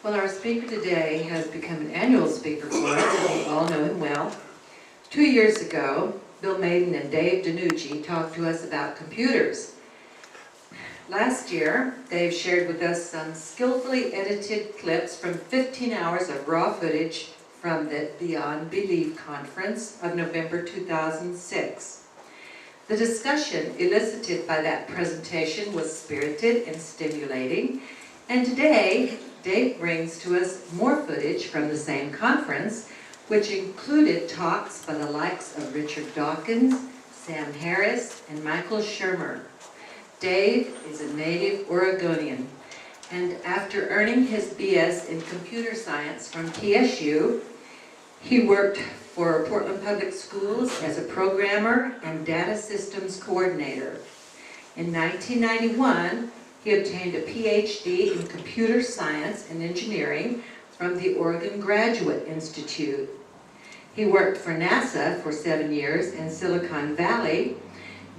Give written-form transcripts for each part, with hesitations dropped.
Well, our speaker today has become an annual speaker for us, and we all know him well. 2 years ago, Bill Maiden and Dave DiNucci talked to us about computers. Last year, Dave shared with us some skillfully edited clips from 15 hours of raw footage from the Beyond Belief conference of November 2006. The discussion elicited by that presentation was spirited and stimulating, and today, Dave brings to us more footage from the same conference, which included talks by the likes of Richard Dawkins, Sam Harris, and Michael Shermer. Dave is a native Oregonian, and after earning his BS in computer science from TSU, he worked for Portland Public Schools as a programmer and data systems coordinator. In 1991, he obtained a PhD in computer science and engineering from the Oregon Graduate Institute. He worked for NASA for 7 years in Silicon Valley,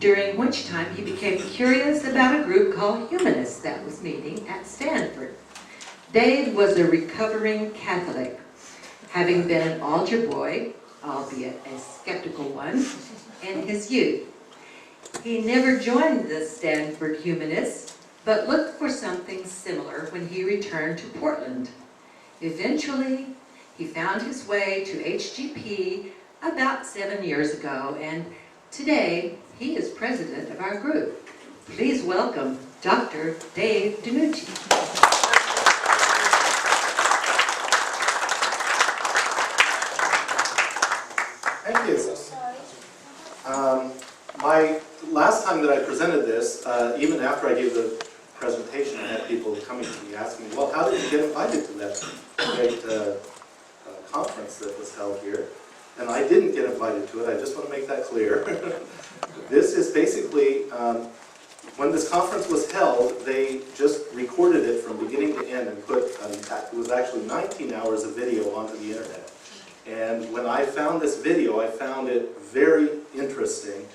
during which time he became curious about a group called Humanist that was meeting at Stanford. Dave was a recovering Catholic, having been an altar boy, albeit a skeptical one, in his youth. He never joined the Stanford Humanists, but looked for something similar when he returned to Portland. Eventually, he found his way to HGP about 7 years ago, and today he is president of our group. Please welcome Dr. Dave DiNucci. Thank you. My last time that I presented this, even after I gave the presentation, I had people coming to me asking me, well, how did you get invited to that great conference that was held here? And I didn't get invited to it. I just want to make that clear. This is basically, when this conference was held, they just recorded it from beginning to end and put, it was actually 19 hours of video onto the internet. And when I found this video, I found it very interesting,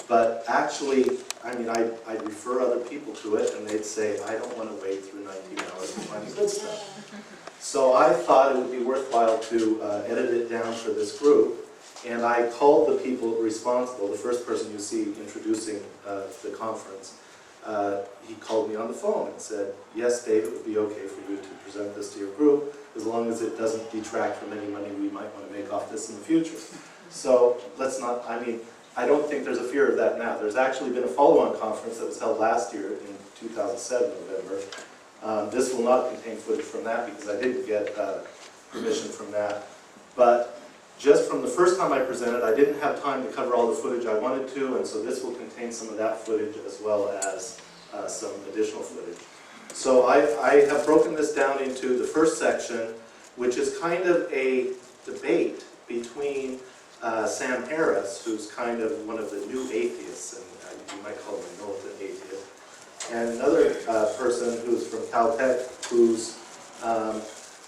but actually, I mean, I'd refer other people to it, and they'd say, I don't want to wait through 19 hours to find good stuff. So I thought it would be worthwhile to edit it down for this group, and I called the people responsible, the first person you see introducing the conference. He called me on the phone and said, yes, Dave, it would be okay for you to present this to your group, as long as it doesn't detract from any money we might want to make off this in the future. So let's not, I mean, I don't think there's a fear of that now. There's actually been a follow-on conference that was held last year in 2007, November. This will not contain footage from that because I didn't get permission from that. But just from the first time I presented, I didn't have time to cover all the footage I wanted to, and so this will contain some of that footage as well as some additional footage. So I have broken this down into the first section, which is kind of a debate between Sam Harris, who's kind of one of the new atheists, and you might call him a militant atheist, and another person who's from Caltech, who's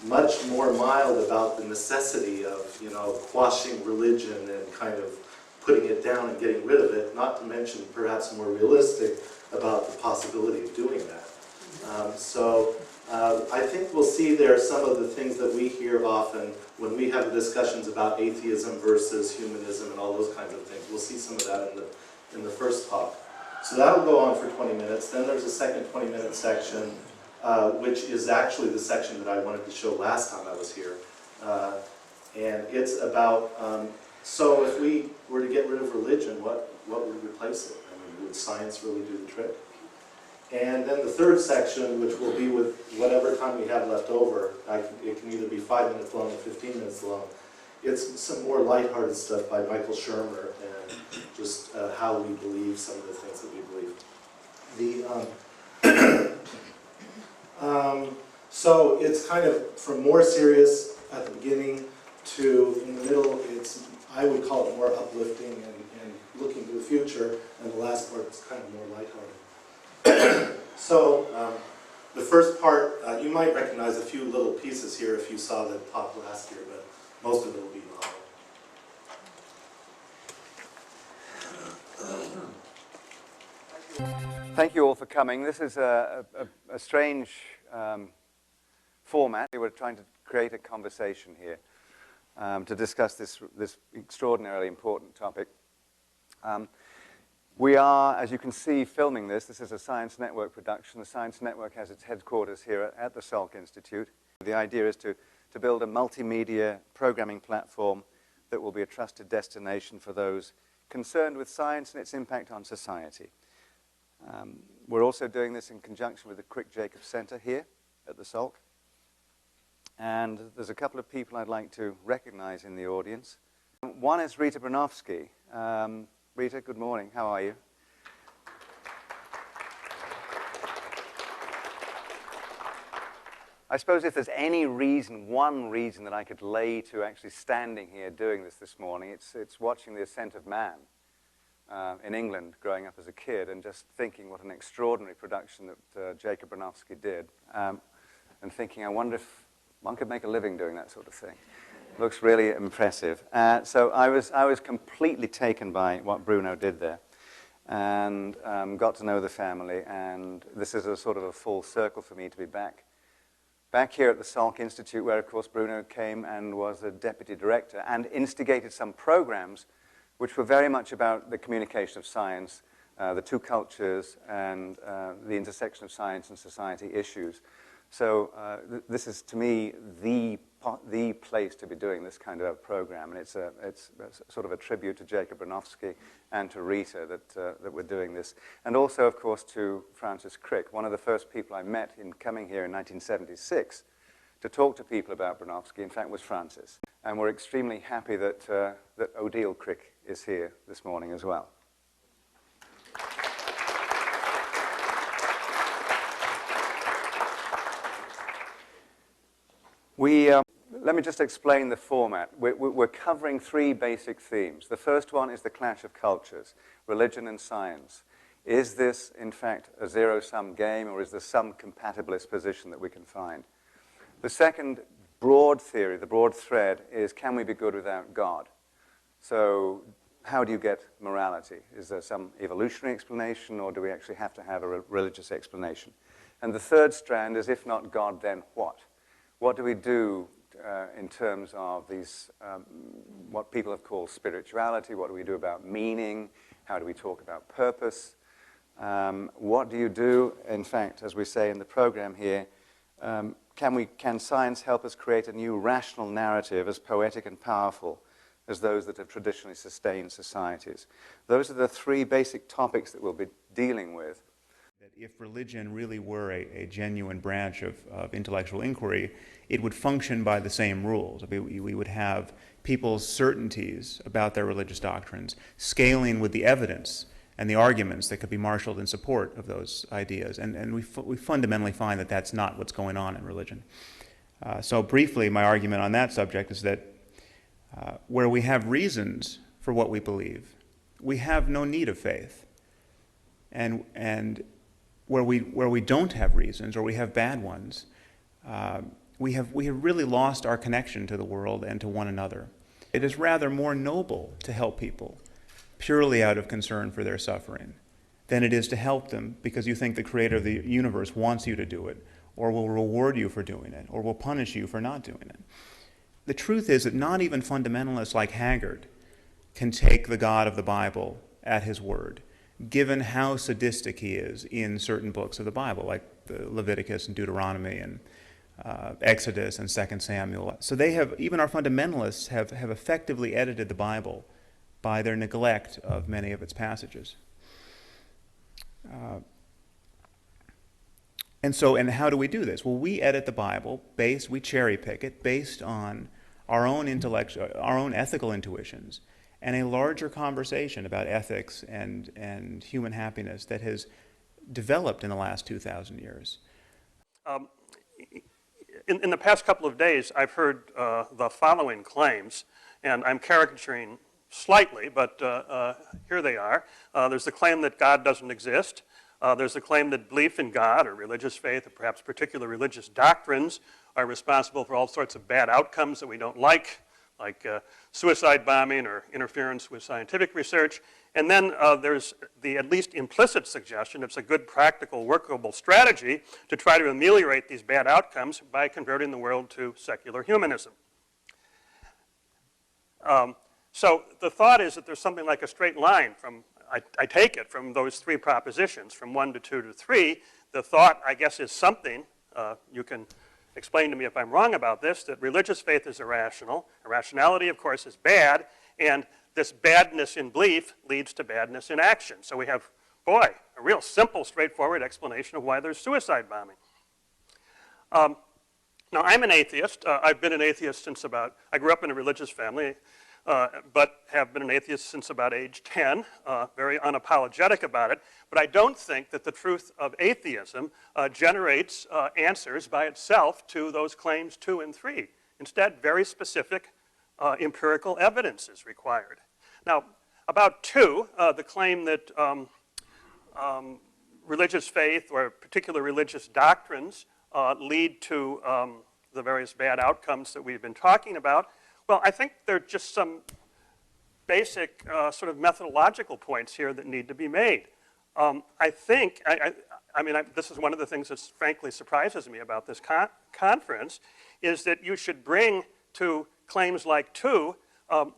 much more mild about the necessity of, you know, quashing religion and kind of putting it down and getting rid of it, not to mention perhaps more realistic about the possibility of doing that. I think we'll see there some of the things that we hear often when we have discussions about atheism versus humanism and all those kinds of things. We'll see some of that in the first talk. So that'll go on for 20 minutes. Then there's a second 20-minute section, which is actually the section that I wanted to show last time I was here. And it's about, so if we were to get rid of religion, what would replace it? I mean, would science really do the trick? And then the third section, which will be with whatever time we have left over, it can either be 5 minutes long or 15 minutes long. It's some more lighthearted stuff by Michael Shermer and just how we believe some of the things that we believe. So it's kind of from more serious at the beginning to in the middle, I would call it more uplifting and looking to the future, and the last part is kind of more lighthearted. So the first part, you might recognize a few little pieces here if you saw the talk last year, but most of it will be novel. Thank you all for coming. This is a strange format. We're trying to create a conversation here to discuss this extraordinarily important topic. We are, as you can see, filming this. This is a Science Network production. The Science Network has its headquarters here at the Salk Institute. The idea is to build a multimedia programming platform that will be a trusted destination for those concerned with science and its impact on society. We're also doing this in conjunction with the Crick Jacobs Center here at the Salk. And there's a couple of people I'd like to recognize in the audience. One is Rita Bronowski. Rita, good morning. How are you? I suppose if there's any reason, one reason that I could lay to actually standing here doing this morning, it's watching the ascent of man in England growing up as a kid and just thinking what an extraordinary production that Jacob Bronowski did, and thinking, I wonder if one could make a living doing that sort of thing. Looks really impressive. So I was completely taken by what Bruno did there, and got to know the family, and this is a sort of a full circle for me to be back here at the Salk Institute, where, of course, Bruno came and was a deputy director and instigated some programs which were very much about the communication of science, the two cultures, and the intersection of science and society issues. So this is, to me, the place to be doing this kind of a program, and it's sort of a tribute to Jacob Bronowski and to Rita that we're doing this. And also, of course, to Francis Crick, one of the first people I met in coming here in 1976 to talk to people about Bronowski, in fact, was Francis. And we're extremely happy that Odile Crick is here this morning as well. Let me just explain the format. We're covering three basic themes. The first one is the clash of cultures, religion and science. Is this, in fact, a zero-sum game, or is there some compatibilist position that we can find? The second broad theory, the broad thread, is can we be good without God? So how do you get morality? Is there some evolutionary explanation, or do we actually have to have a religious explanation? And the third strand is, if not God, then what? What do we do in terms of these, what people have called spirituality? What do we do about meaning? How do we talk about purpose? What do you do, in fact, as we say in the program here, can science help us create a new rational narrative as poetic and powerful as those that have traditionally sustained societies? Those are the three basic topics that we'll be dealing with. That if religion really were a genuine branch of intellectual inquiry, it would function by the same rules. We would have people's certainties about their religious doctrines scaling with the evidence and the arguments that could be marshaled in support of those ideas. And we fundamentally find that that's not what's going on in religion. So briefly, my argument on that subject is that where we have reasons for what we believe, we have no need of faith. And where we don't have reasons, or we have bad ones, we have really lost our connection to the world and to one another. It is rather more noble to help people purely out of concern for their suffering than it is to help them because you think the creator of the universe wants you to do it, or will reward you for doing it, or will punish you for not doing it. The truth is that not even fundamentalists like Haggard can take the God of the Bible at his word, given how sadistic he is in certain books of the Bible, like Leviticus and Deuteronomy and Exodus and 2 Samuel. So even our fundamentalists have effectively edited the Bible by their neglect of many of its passages. And how do we do this? Well, we edit the Bible we cherry pick it based on our own ethical intuitions, and a larger conversation about ethics and human happiness that has developed in the last 2,000 years. In the past couple of days, I've heard the following claims, and I'm caricaturing slightly, but here they are. There's the claim that God doesn't exist. There's the claim that belief in God, or religious faith, or perhaps particular religious doctrines, are responsible for all sorts of bad outcomes that we don't like suicide bombing or interference with scientific research. And then there's the at least implicit suggestion it's a good, practical, workable strategy to try to ameliorate these bad outcomes by converting the world to secular humanism. So the thought is that there's something like a straight line from, I take it, from those three propositions, from 1 to 2 to 3. The thought, I guess, is something, you can explain to me if I'm wrong about this, that religious faith is irrational. Irrationality, of course, is bad, and this badness in belief leads to badness in action. So we have, boy, a real simple, straightforward explanation of why there's suicide bombing. Now, I'm an atheist. I've been an atheist since about, I grew up in a religious family, but have been an atheist since about age 10, very unapologetic about it. But I don't think that the truth of atheism generates answers by itself to those claims 2 and 3. Instead, very specific empirical evidence is required. Now, about 2, the claim that religious faith or particular religious doctrines lead to the various bad outcomes that we've been talking about. Well, I think there are just some basic sort of methodological points here that need to be made. I think, this is one of the things that frankly surprises me about this conference, is that you should bring to claims like 2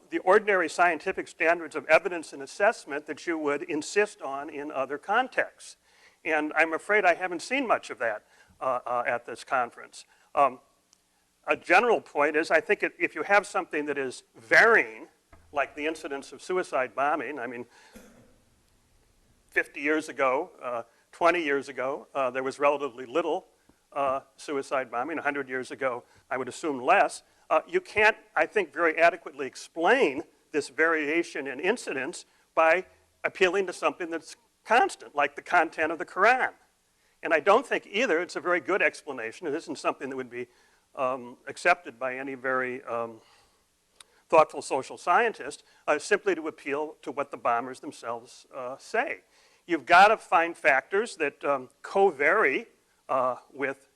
the ordinary scientific standards of evidence and assessment that you would insist on in other contexts. And I'm afraid I haven't seen much of that at this conference. A general point is, I think if you have something that is varying, like the incidence of suicide bombing, 50 years ago, 20 years ago, there was relatively little suicide bombing. 100 years ago, I would assume less. You can't, I think, very adequately explain this variation in incidence by appealing to something that's constant, like the content of the Quran. And I don't think either it's a very good explanation. It isn't something that would be accepted by any very thoughtful social scientist, simply to appeal to what the bombers themselves say. You've got to find factors that co-vary with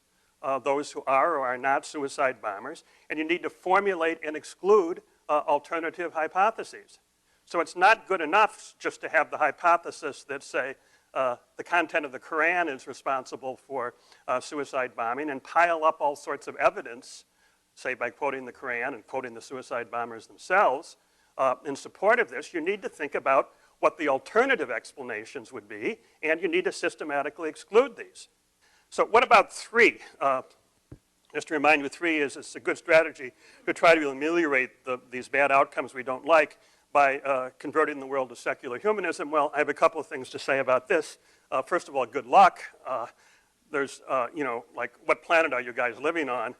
those who are or are not suicide bombers, and you need to formulate and exclude alternative hypotheses. So it's not good enough just to have the hypothesis that, say, the content of the Quran is responsible for suicide bombing and pile up all sorts of evidence, say by quoting the Quran and quoting the suicide bombers themselves, in support of this. You need to think about what the alternative explanations would be, and you need to systematically exclude these. So what about 3? Just to remind you, 3 is it's a good strategy to try to ameliorate these bad outcomes we don't like by converting the world to secular humanism. Well, I have a couple of things to say about this. First of all, good luck. There's, like, what planet are you guys living on?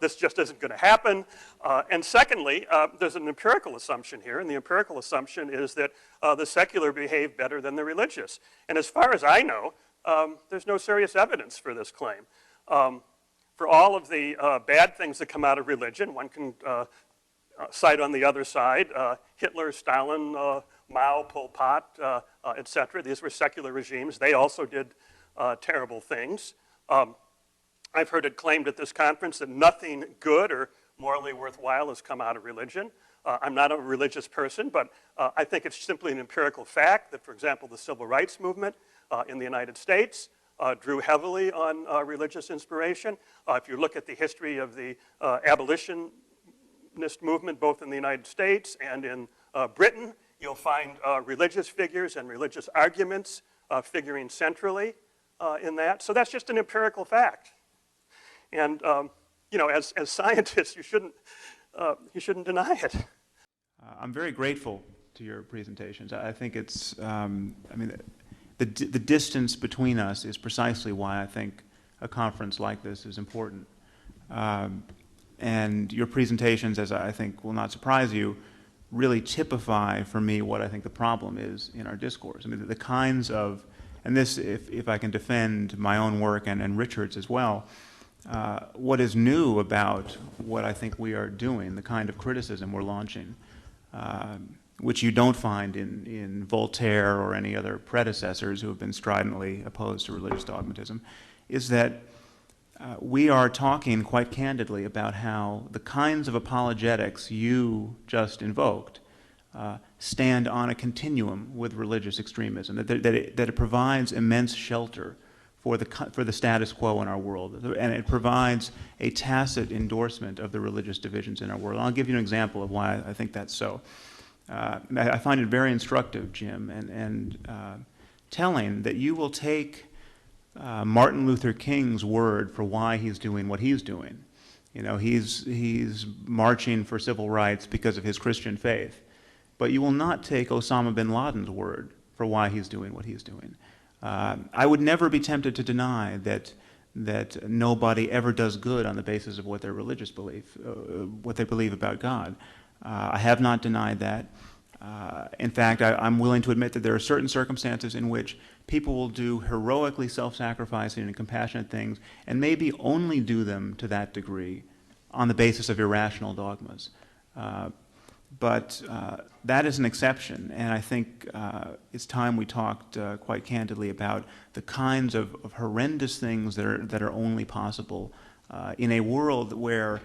This just isn't going to happen. And secondly, there's an empirical assumption here, and the empirical assumption is that the secular behave better than the religious. And as far as I know, there's no serious evidence for this claim. For all of the bad things that come out of religion, one can cite on the other side Hitler, Stalin, Mao, Pol Pot, etc. These were secular regimes. They also did terrible things. I've heard it claimed at this conference that nothing good or morally worthwhile has come out of religion. I'm not a religious person, but I think it's simply an empirical fact that, for example, the civil rights movement in the United States drew heavily on religious inspiration. If you look at the history of the abolitionist movement, both in the United States and in Britain, you'll find religious figures and religious arguments figuring centrally in that. So that's just an empirical fact. And as scientists, you shouldn't deny it. I'm very grateful to your presentations. I think it's, the distance between us is precisely why I think a conference like this is important. And your presentations, as I think will not surprise you, really typify for me what I think the problem is in our discourse. I mean, the kinds of, and this, if I can defend my own work and Richard's as well, what is new about what I think we are doing, the kind of criticism we're launching, which you don't find in Voltaire or any other predecessors who have been stridently opposed to religious dogmatism, is that we are talking quite candidly about how the kinds of apologetics you just invoked stand on a continuum with religious extremism, that it provides immense shelter for the status quo in our world, and it provides a tacit endorsement of the religious divisions in our world. I'll give you an example of why I think that's so. I find it very instructive, Jim, and telling that you will take Martin Luther King's word for why he's doing what he's doing. You know, he's marching for civil rights because of his Christian faith, but you will not take Osama bin Laden's word for why he's doing what he's doing. I would never be tempted to deny that nobody ever does good on the basis of what their religious belief, what they believe about God. I have not denied that. In fact, I'm willing to admit that there are certain circumstances in which people will do heroically self-sacrificing and compassionate things, and maybe only do them to that degree on the basis of irrational dogmas. But that is an exception, and I think it's time we talked quite candidly about the kinds of horrendous things that are only possible in a world where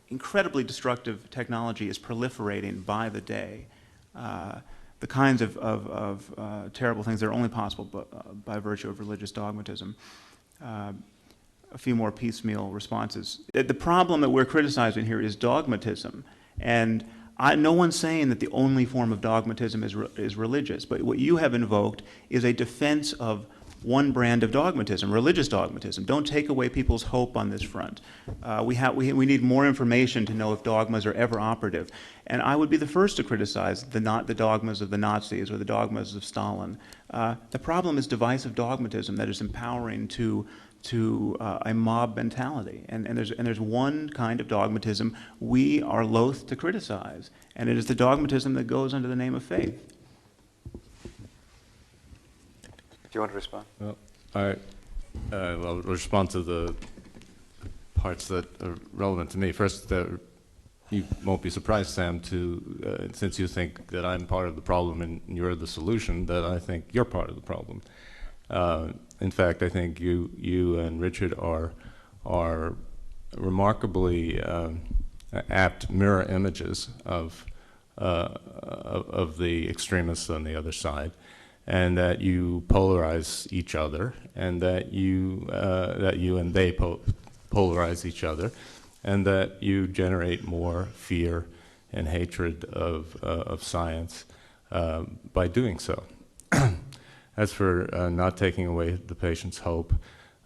incredibly destructive technology is proliferating by the day. The kinds of terrible things that are only possible by virtue of religious dogmatism. A few more piecemeal responses. The problem that we're criticizing here is dogmatism. And no one's saying that the only form of dogmatism is religious, but what you have invoked is a defense of one brand of dogmatism, religious dogmatism. Don't take away people's hope on this front. We need more information to know if dogmas are ever operative. And I would be the first to criticize the dogmas of the Nazis or the dogmas of Stalin. The problem is divisive dogmatism that is empowering to a mob mentality. And there's one kind of dogmatism we are loath to criticize, and it is the dogmatism that goes under the name of faith. Do you want to respond? Well, I'll respond to the parts that are relevant to me. First, you won't be surprised, Sam, since you think that I'm part of the problem and you're the solution, that I think you're part of the problem. In fact, I think you and Richard are remarkably apt mirror images of the extremists on the other side, and that you polarize each other, and that you and they polarize each other, and that you generate more fear and hatred of science by doing so. As for not taking away the patient's hope,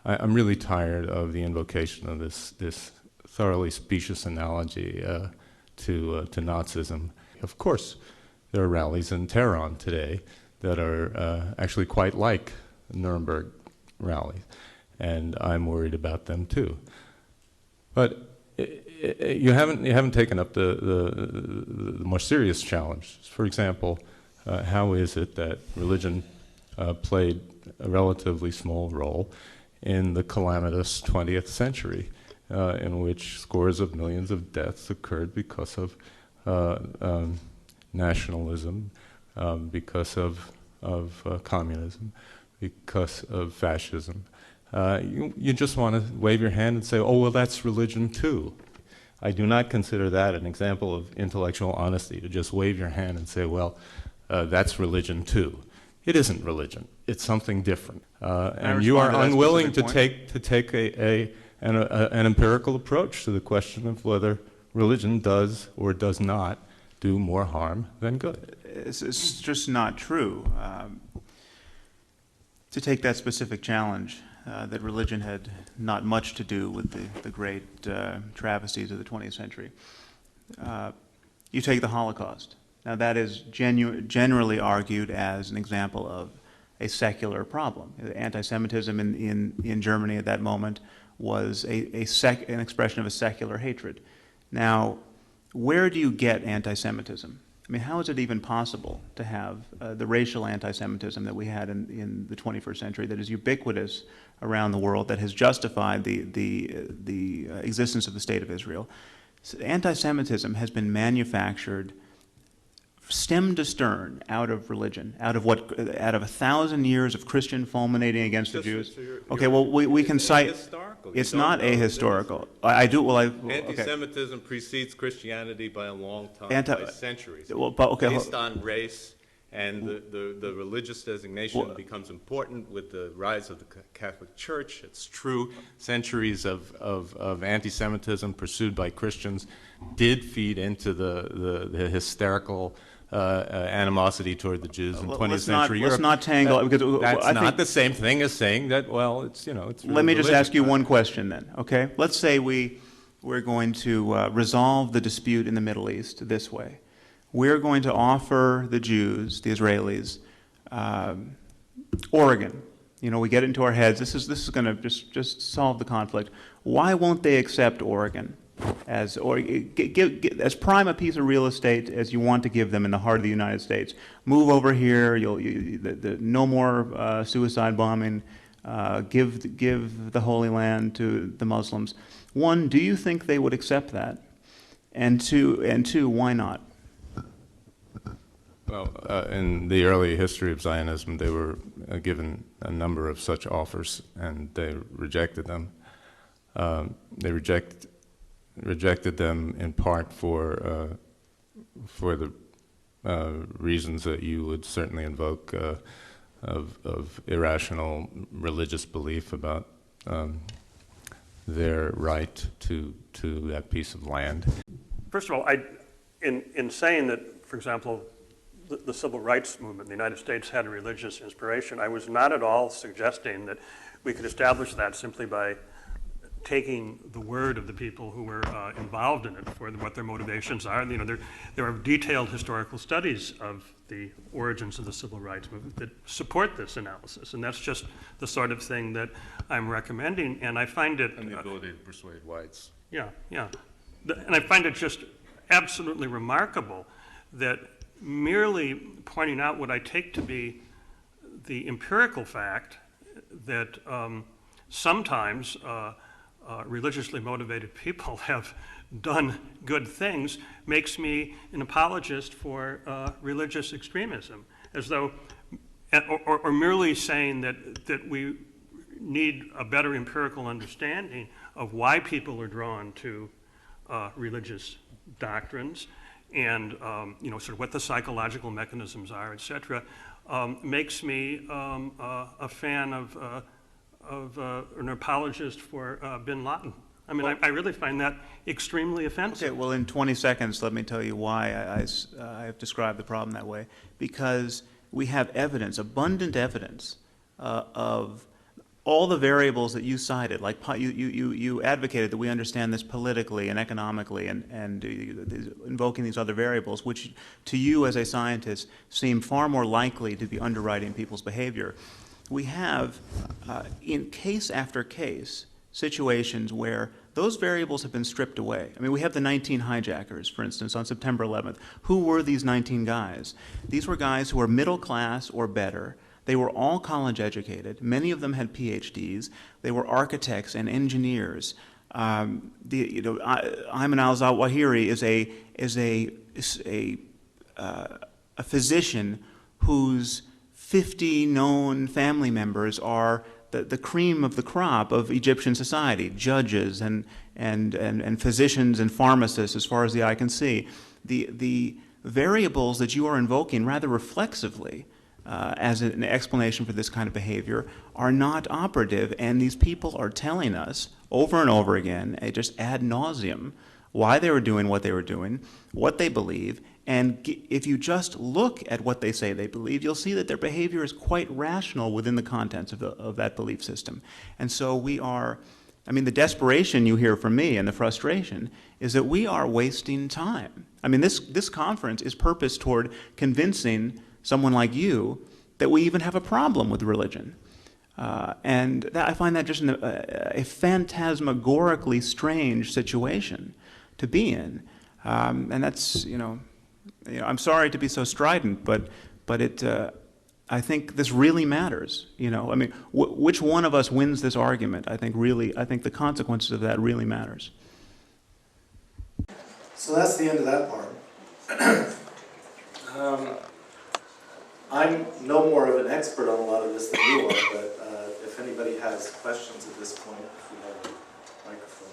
I'm really tired of the invocation of this thoroughly specious analogy to Nazism. Of course, there are rallies in Tehran today that are actually quite like Nuremberg rallies, and I'm worried about them too. But you haven't taken up the more serious challenge. For example, how is it that religion played a relatively small role in the calamitous 20th century, in which scores of millions of deaths occurred because of nationalism, because of communism, because of fascism. You just want to wave your hand and say, oh, well, that's religion too. I do not consider that an example of intellectual honesty, to just wave your hand and say, well, that's religion too. It isn't religion. It's something different. And you are unwilling to take an empirical approach to the question of whether religion does or does not do more harm than good. It's just not true. To take that specific challenge, that religion had not much to do with the great travesties of the 20th century. You take the Holocaust. Now that is generally argued as an example of a secular problem. Anti-Semitism in Germany at that moment was an expression of a secular hatred. Now, where do you get anti-Semitism? I mean, how is it even possible to have the racial anti-Semitism that we had in the 21st century that is ubiquitous around the world, that has justified the existence of the State of Israel? So anti-Semitism has been manufactured stem to stern, out of religion, out of 1,000 years of Christian fulminating against the Jews. Okay, well, we can cite. It's not ahistorical. I do. Well, okay. Anti-Semitism precedes Christianity by a long time, by centuries. Well, but, okay, based on race, and the religious designation becomes important with the rise of the Catholic Church. It's true. Centuries of anti-Semitism pursued by Christians did feed into the hysterical animosity toward the Jews in 20th century Europe. Let's not tangle. That's not the same thing as saying that, well, it's, you know, it's really Let me just religion. ask you one question then, okay? Let's say we're going to resolve the dispute in the Middle East this way. We're going to offer the Jews, the Israelis, Oregon. You know, we get into our heads, this is going to just solve the conflict. Why won't they accept Oregon as prime a piece of real estate as you want to give them in the heart of the United States? Move over here. No more suicide bombing. Give the Holy Land to the Muslims. One, do you think they would accept that? And two, why not? Well, in the early history of Zionism, they were given a number of such offers, and they rejected them. They rejected them in part for the reasons that you would certainly invoke of irrational religious belief about their right to that piece of land. First of all, in saying that, for example, the civil rights movement in the United States had a religious inspiration, I was not at all suggesting that we could establish that simply by taking the word of the people who were involved in it for what their motivations are. You know, there are detailed historical studies of the origins of the civil rights movement that support this analysis, and that's just the sort of thing that I'm recommending. And I find it And the ability to persuade whites. Yeah. And I find it just absolutely remarkable that merely pointing out what I take to be the empirical fact that sometimes religiously motivated people have done good things makes me an apologist for religious extremism, as though, or merely saying that we need a better empirical understanding of why people are drawn to religious doctrines and sort of what the psychological mechanisms are, et cetera, makes me a fan of an apologist for bin Laden. I mean, I really find that extremely offensive. Okay, well, in 20 seconds, let me tell you why I have described the problem that way. Because we have evidence, abundant evidence, of all the variables that you cited. Like you advocated that we understand this politically and economically, and invoking these other variables, which to you as a scientist seem far more likely to be underwriting people's behavior. We have, in case after case, situations where those variables have been stripped away. I mean, we have the 19 hijackers, for instance, on September 11th. Who were these 19 guys? These were guys who were middle class or better. They were all college educated. Many of them had PhDs. They were architects and engineers. Ayman al-Zawahiri is a physician whose 50 known family members are the cream of the crop of Egyptian society, judges and physicians and pharmacists as far as the eye can see. The variables that you are invoking rather reflexively as an explanation for this kind of behavior are not operative, and these people are telling us over and over again, just ad nauseum, why they were doing what they were doing, what they believe, and if you just look at what they say they believe, you'll see that their behavior is quite rational within the contents of that belief system. And so the desperation you hear from me and the frustration is that we are wasting time. I mean, this conference is purposed toward convincing someone like you that we even have a problem with religion. And I find that just a phantasmagorically strange situation to be in. And that's, I'm sorry to be so strident, but I think this really matters. I mean, which one of us wins this argument? I think the consequences of that really matters. So that's the end of that part. I'm no more of an expert on a lot of this than you are, but if anybody has questions at this point, if you have a microphone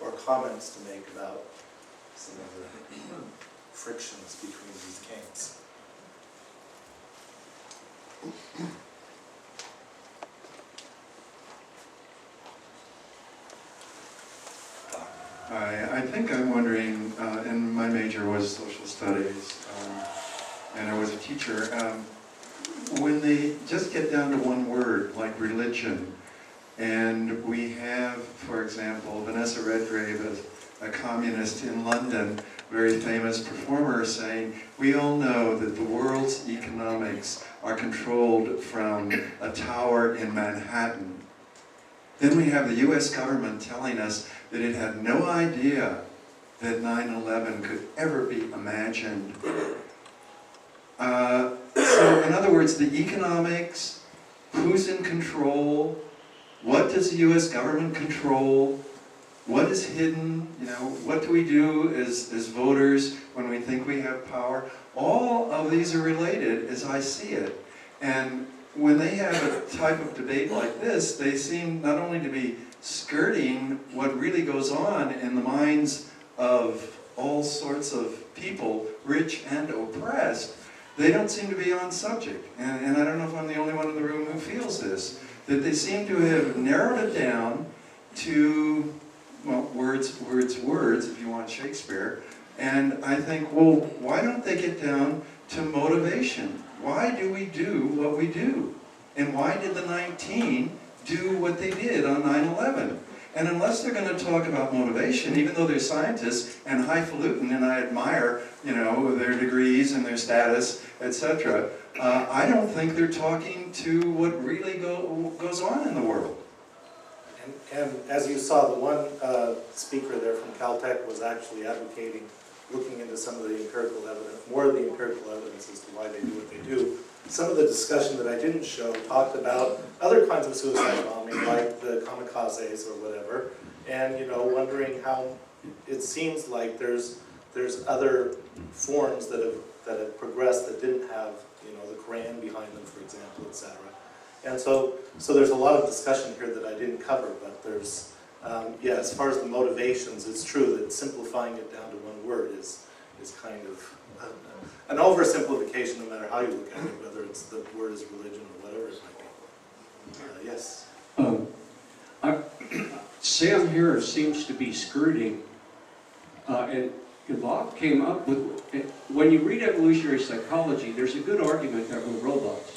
or comments to make about some of the frictions between these camps. I think I'm wondering, and my major was social studies, and I was a teacher, when they just get down to one word, like religion, and we have, for example, Vanessa Redgrave, a communist in London, very famous performer, saying, we all know that the world's economics are controlled from a tower in Manhattan. Then we have the US government telling us that it had no idea that 9/11 could ever be imagined. So in other words, the economics, who's in control, what does the US government control, what is hidden, what do we do as voters when we think we have power? All of these are related as I see it. And when they have a type of debate like this, they seem not only to be skirting what really goes on in the minds of all sorts of people, rich and oppressed, they don't seem to be on subject. And I don't know if I'm the only one in the room who feels this, that they seem to have narrowed it down to, well, words, if you want Shakespeare. And I think, well, why don't they get down to motivation? Why do we do what we do? And why did the 19 do what they did on 9/11? And unless they're going to talk about motivation, even though they're scientists and highfalutin, and I admire, their degrees and their status, etc., I don't think they're talking to what really goes on in the world. And as you saw, the one speaker there from Caltech was actually advocating looking into some of the empirical evidence, more of the empirical evidence as to why they do what they do. Some of the discussion that I didn't show talked about other kinds of suicide bombing, like the kamikazes or whatever, and wondering how it seems like there's other forms that have progressed that didn't have the Quran behind them, for example, etc. And so there's a lot of discussion here that I didn't cover, but there's as far as the motivations, it's true that simplifying it down to one word is kind of an oversimplification, no matter how you look at it, whether it's the word is religion or whatever it might be. Yes? Sam Harris seems to be skirting, and Bob came up with, when you read evolutionary psychology, there's a good argument that we're robots.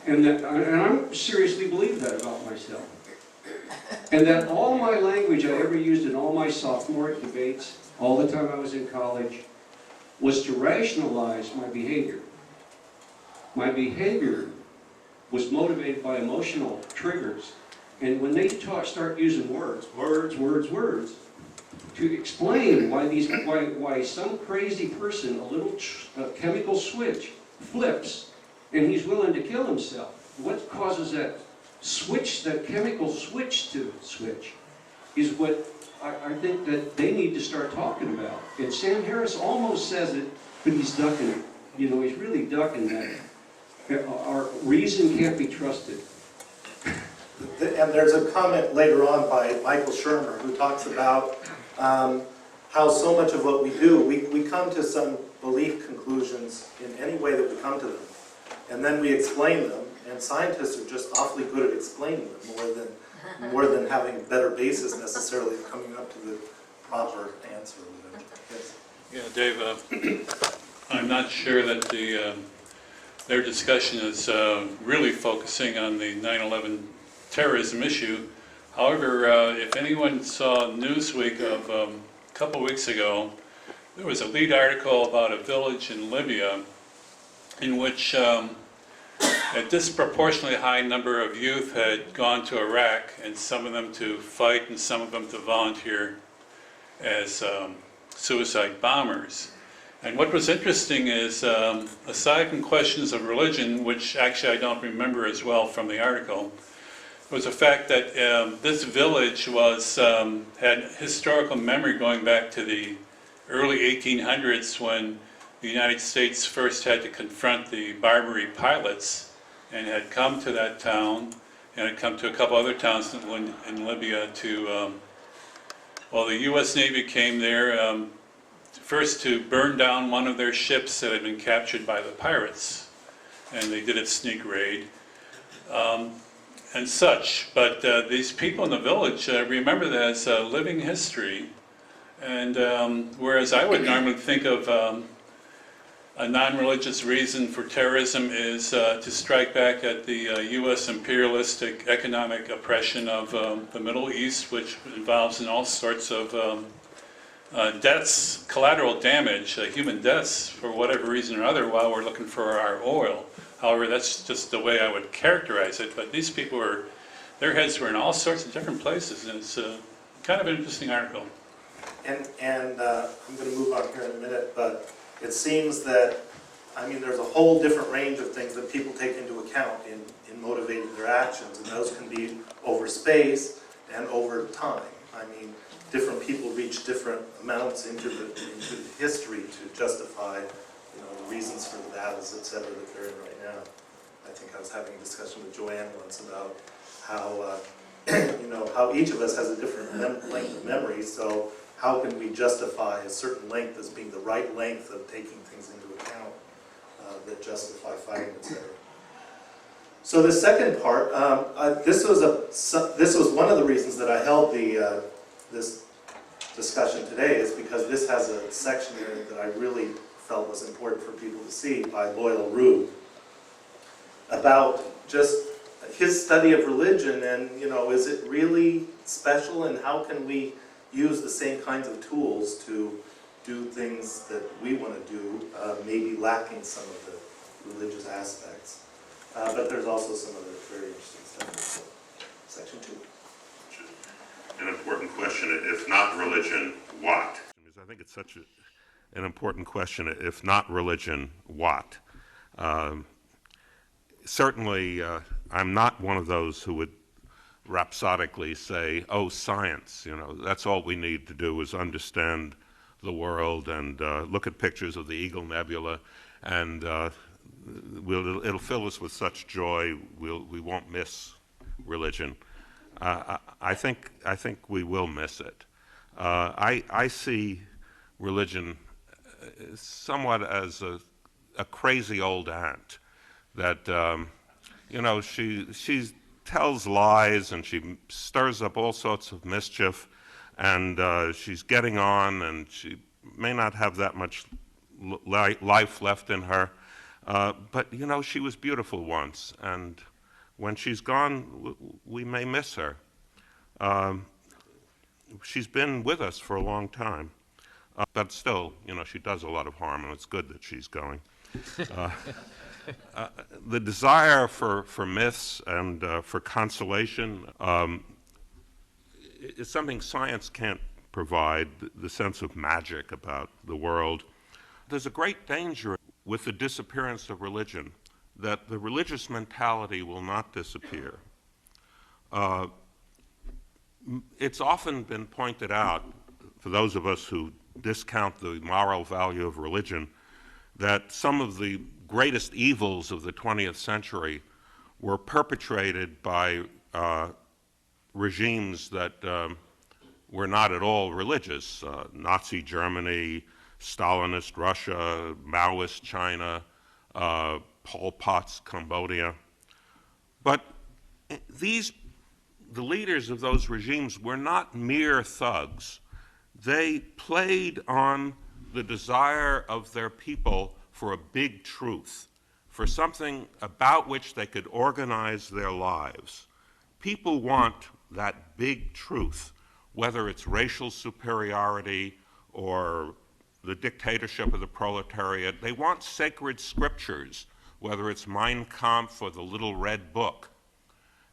And I seriously believe that about myself. And that all my language I ever used in all my sophomore debates, all the time I was in college, was to rationalize my behavior. My behavior was motivated by emotional triggers. And when they start using words, to explain why some crazy person, a little chemical switch flips, and he's willing to kill himself. What causes that switch, that chemical switch to switch, is what I think that they need to start talking about. And Sam Harris almost says it, but he's ducking it. He's really ducking that. Our reason can't be trusted. And there's a comment later on by Michael Shermer who talks about how so much of what we do, we come to some belief conclusions in any way that we come to them. And then we explain them, and scientists are just awfully good at explaining them more than having a better basis necessarily of coming up to the proper answer. Yes. Yeah, Dave, I'm not sure that their discussion is really focusing on the 9/11 terrorism issue. However, if anyone saw Newsweek of a couple weeks ago, there was a lead article about a village in Libya in which a disproportionately high number of youth had gone to Iraq, and some of them to fight and some of them to volunteer as suicide bombers. And what was interesting is, aside from questions of religion, which actually I don't remember as well from the article, was the fact that this village had historical memory going back to the early 1800s when the United States first had to confront the Barbary pilots and had come to that town and had come to a couple other towns in Libya to, well, the U.S. Navy came there first to burn down one of their ships that had been captured by the pirates, and they did a sneak raid and such. But these people in the village remember that as a living history, and whereas I would normally think of a non-religious reason for terrorism is to strike back at the U.S. imperialistic economic oppression of the Middle East, which involves in all sorts of deaths, collateral damage, human deaths for whatever reason or other while we're looking for our oil. However, that's just the way I would characterize it. But these people were, their heads were in all sorts of different places, and it's kind of an interesting article. And I'm going to move on here in a minute, but it seems that, I mean, there's a whole different range of things that people take into account in motivating their actions, and those can be over space and over time. I mean, different people reach different amounts into the history to justify, you know, the reasons for the battles, et cetera, that they're in right now. I think I was having a discussion with Joanne once about how, you know, how each of us has a different length of memory, so how can we justify a certain length as being the right length of taking things into account that justify fighting, et cetera. So the second part, this was one of the reasons that I held this discussion today, is because this has a section in it that I really felt was important for people to see by Loyal Rube about just his study of religion and, you know, is it really special, and how can we use the same kinds of tools to do things that we want to do, maybe lacking some of the religious aspects. But there's also some other very interesting stuff. Section 2. An important question, if not religion, what? I think it's such an important question, if not religion, what? Certainly, I'm not one of those who would rhapsodically say, oh, science, you know, that's all we need to do is understand the world and look at pictures of the Eagle Nebula, and it'll fill us with such joy, we won't miss religion. I think we will miss it. I see religion somewhat as a crazy old aunt that, you know, she tells lies and she stirs up all sorts of mischief, and she's getting on, and she may not have that much life left in her, but, you know, she was beautiful once, and when she's gone, we may miss her. She's been with us for a long time, but still, you know, she does a lot of harm, and it's good that she's going. The desire for myths and for consolation is something science can't provide, the sense of magic about the world. There's a great danger with the disappearance of religion, that the religious mentality will not disappear. It's often been pointed out, for those of us who discount the moral value of religion, that some of the greatest evils of the 20th century were perpetrated by regimes that were not at all religious. Nazi Germany, Stalinist Russia, Maoist China, Pol Pot's Cambodia. But the leaders of those regimes were not mere thugs. They played on the desire of their people for a big truth, for something about which they could organize their lives. People want that big truth, whether it's racial superiority or the dictatorship of the proletariat. They want sacred scriptures, whether it's Mein Kampf or the Little Red Book.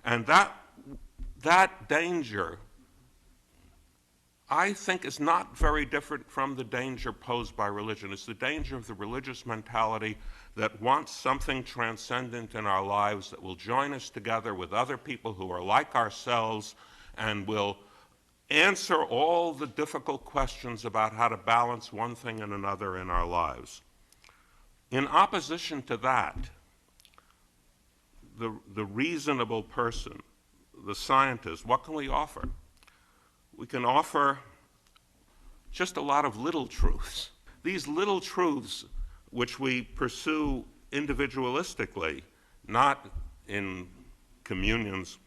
And that danger, I think, is not very different from the danger posed by religion. It's the danger of the religious mentality that wants something transcendent in our lives that will join us together with other people who are like ourselves and will answer all the difficult questions about how to balance one thing and another in our lives. In opposition to that, the reasonable person, the scientist, what can we offer? We can offer just a lot of little truths. These little truths which we pursue individualistically, not in communions,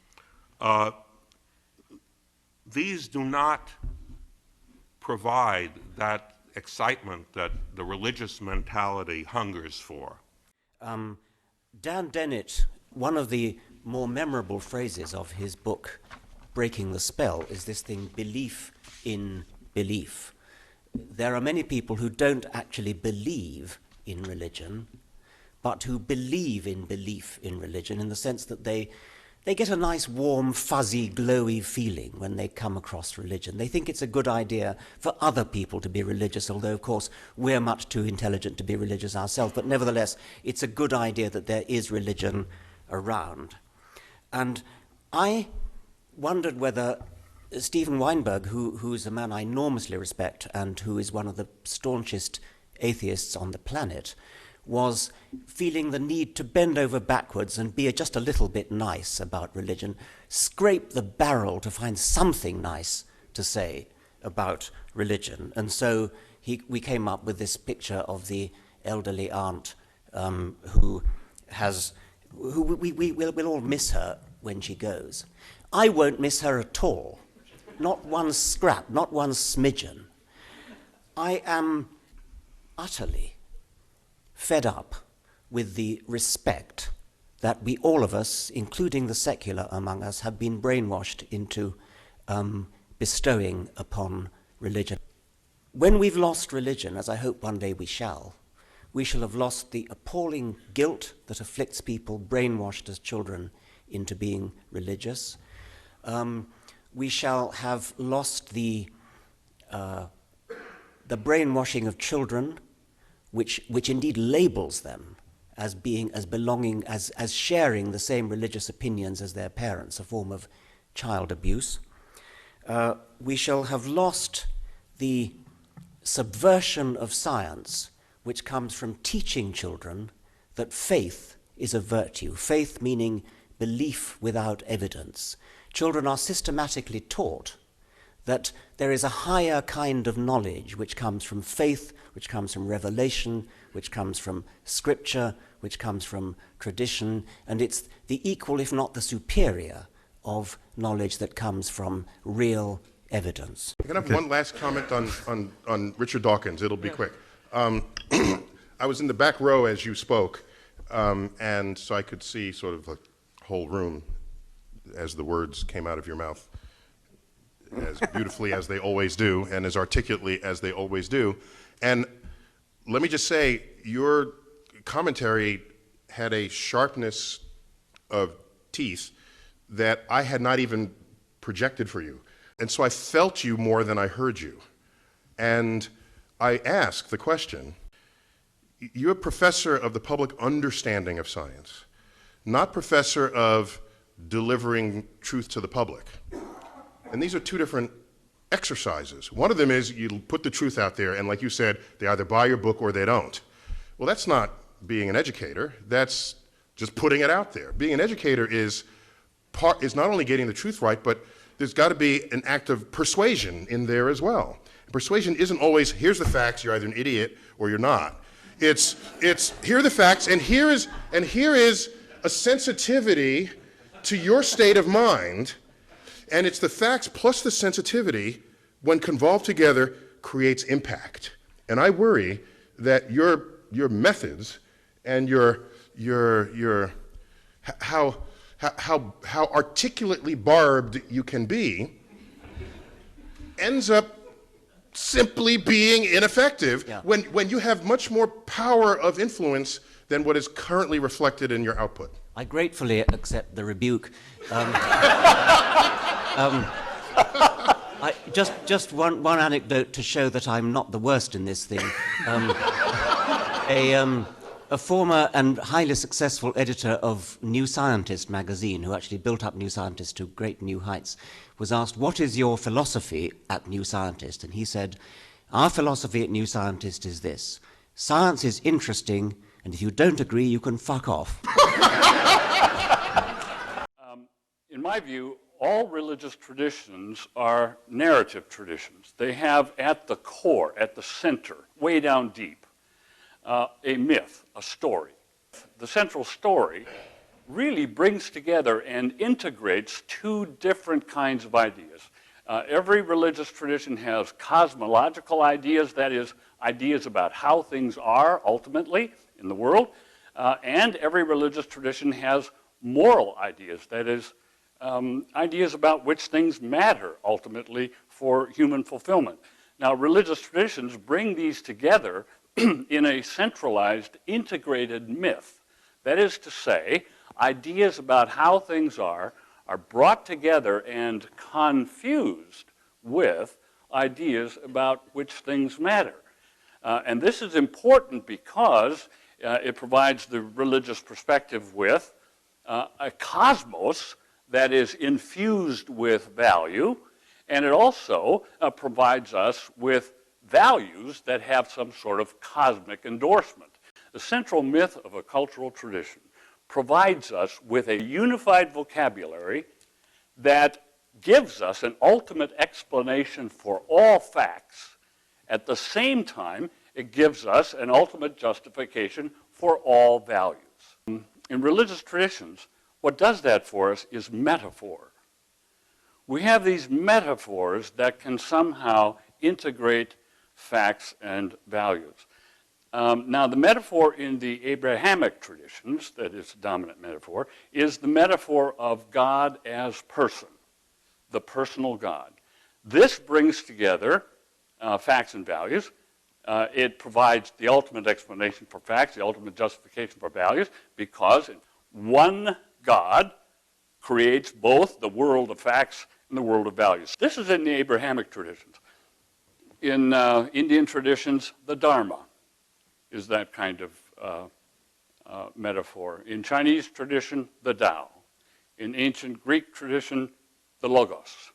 these do not provide that excitement that the religious mentality hungers for. Dan Dennett, one of the more memorable phrases of his book, Breaking the Spell, is this thing, belief in belief. There are many people who don't actually believe in religion, but who believe in belief in religion in the sense that they get a nice, warm, fuzzy, glowy feeling when they come across religion. They think it's a good idea for other people to be religious, although, of course, we're much too intelligent to be religious ourselves. But nevertheless, it's a good idea that there is religion around. And I wondered whether Steven Weinberg, who's a man I enormously respect and who is one of the staunchest atheists on the planet, was feeling the need to bend over backwards and be just a little bit nice about religion, scrape the barrel to find something nice to say about religion. And so we came up with this picture of the elderly aunt who we'll all miss her when she goes. I won't miss her at all. Not one scrap, not one smidgen. I am utterly fed up with the respect that we, all of us, including the secular among us, have been brainwashed into bestowing upon religion. When we've lost religion, as I hope one day we shall have lost the appalling guilt that afflicts people brainwashed as children into being religious. We shall have lost the brainwashing of children, which indeed labels them as belonging, as sharing the same religious opinions as their parents, a form of child abuse. We shall have lost the subversion of science, which comes from teaching children that faith is a virtue, faith meaning belief without evidence. Children are systematically taught that there is a higher kind of knowledge which comes from faith, which comes from revelation, which comes from scripture, which comes from tradition, and it's the equal, if not the superior, of knowledge that comes from real evidence. Can I have one last comment on Richard Dawkins? It'll be quick. I was in the back row as you spoke, and so I could see sort of the whole room as the words came out of your mouth, as beautifully as they always do, and as articulately as they always do. And let me just say, your commentary had a sharpness of teeth that I had not even projected for you. And so I felt you more than I heard you. And I asked the question, you're a professor of the public understanding of science, not professor of delivering truth to the public. And these are two different exercises. One of them is you put the truth out there, and like you said, they either buy your book or they don't. Well, that's not being an educator. That's just putting it out there. Being an educator is not only getting the truth right, but there's got to be an act of persuasion in there as well. Persuasion isn't always, here's the facts, you're either an idiot or you're not. It's here are the facts, and here is a sensitivity to your state of mind, and it's the facts plus the sensitivity, when convolved together, creates impact. And I worry that your methods and how articulately barbed you can be ends up simply being ineffective when you have much more power of influence than what is currently reflected in your output. I gratefully accept the rebuke. Just one anecdote to show that I'm not the worst in this thing. A former and highly successful editor of New Scientist magazine, who actually built up New Scientist to great new heights, was asked, "What is your philosophy at New Scientist?" And he said, "Our philosophy at New Scientist is this: science is interesting And if you don't agree, you can fuck off. In my view, all religious traditions are narrative traditions. They have at the core, at the center, way down deep, a myth, a story. The central story really brings together and integrates two different kinds of ideas. Every religious tradition has cosmological ideas, that is, ideas about how things are ultimately in the world, and every religious tradition has moral ideas, that is, ideas about which things matter ultimately for human fulfillment. Now, religious traditions bring these together in a centralized, integrated myth. That is to say, ideas about how things are brought together and confused with ideas about which things matter. And this is important because it provides the religious perspective with a cosmos that is infused with value, and it also provides us with values that have some sort of cosmic endorsement. The central myth of a cultural tradition provides us with a unified vocabulary that gives us an ultimate explanation for all facts. At the same time, it gives us an ultimate justification for all values. In religious traditions, what does that for us is metaphor. We have these metaphors that can somehow integrate facts and values. Now, the metaphor in the Abrahamic traditions, that is the dominant metaphor, is the metaphor of God as person, the personal God. This brings together facts and values. It provides the ultimate explanation for facts, the ultimate justification for values, because one God creates both the world of facts and the world of values. This is in the Abrahamic traditions. In Indian traditions, the Dharma is that kind of metaphor. In Chinese tradition, the Tao. In ancient Greek tradition, the Logos.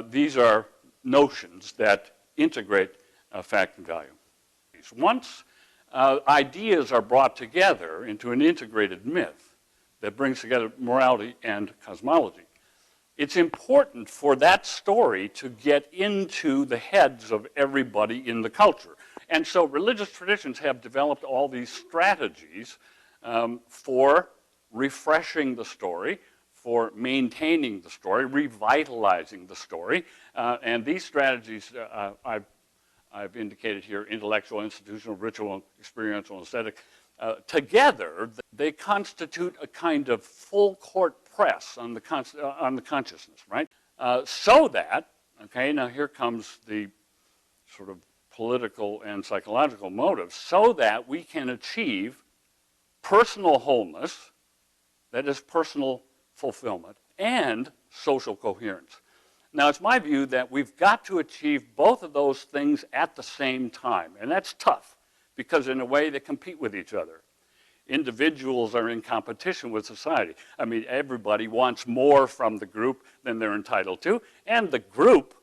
These are notions that integrate fact and value. Once ideas are brought together into an integrated myth that brings together morality and cosmology, it's important for that story to get into the heads of everybody in the culture. And so religious traditions have developed all these strategies for refreshing the story, for maintaining the story, revitalizing the story. And these strategies I've indicated here, intellectual, institutional, ritual, experiential, aesthetic, together they constitute a kind of full court press on the consciousness, right? So that, okay, now here comes the sort of political and psychological motives, so that we can achieve personal wholeness, that is personal fulfillment, and social coherence. Now, it's my view that we've got to achieve both of those things at the same time, and that's tough, because in a way they compete with each other. Individuals are in competition with society. I mean, everybody wants more from the group than they're entitled to, and the group,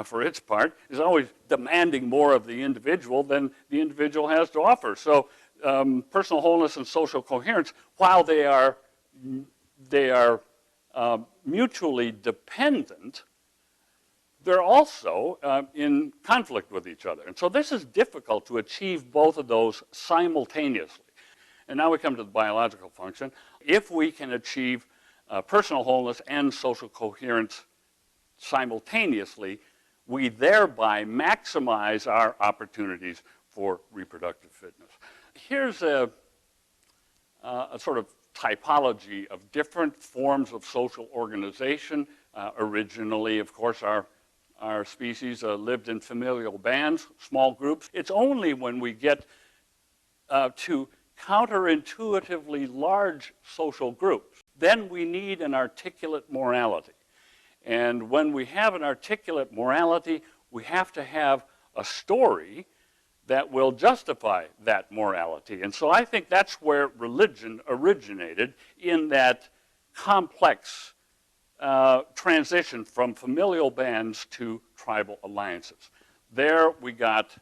for its part, is always demanding more of the individual than the individual has to offer. So personal wholeness and social coherence, while they are mutually dependent, they're also in conflict with each other. And so this is difficult to achieve both of those simultaneously. And now we come to the biological function. If we can achieve personal wholeness and social coherence simultaneously, we thereby maximize our opportunities for reproductive fitness. Here's a sort of typology of different forms of social organization. Originally, of course, our species lived in familial bands, small groups. It's only when we get to counterintuitively large social groups, then we need an articulate morality. And when we have an articulate morality, we have to have a story that will justify that morality. And so I think that's where religion originated, in that complex transition from familial bands to tribal alliances. There we got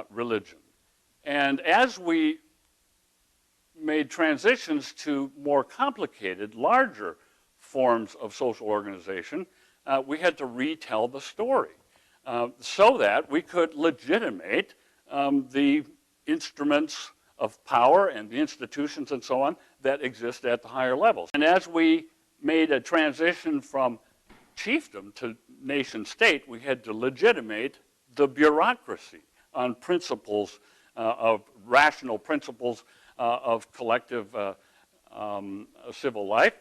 religion. And as we made transitions to more complicated, larger forms of social organization, we had to retell the story so that we could legitimate the instruments of power and the institutions and so on that exist at the higher levels. And as we made a transition from chiefdom to nation state, we had to legitimate the bureaucracy on principles of rational principles of collective civil life.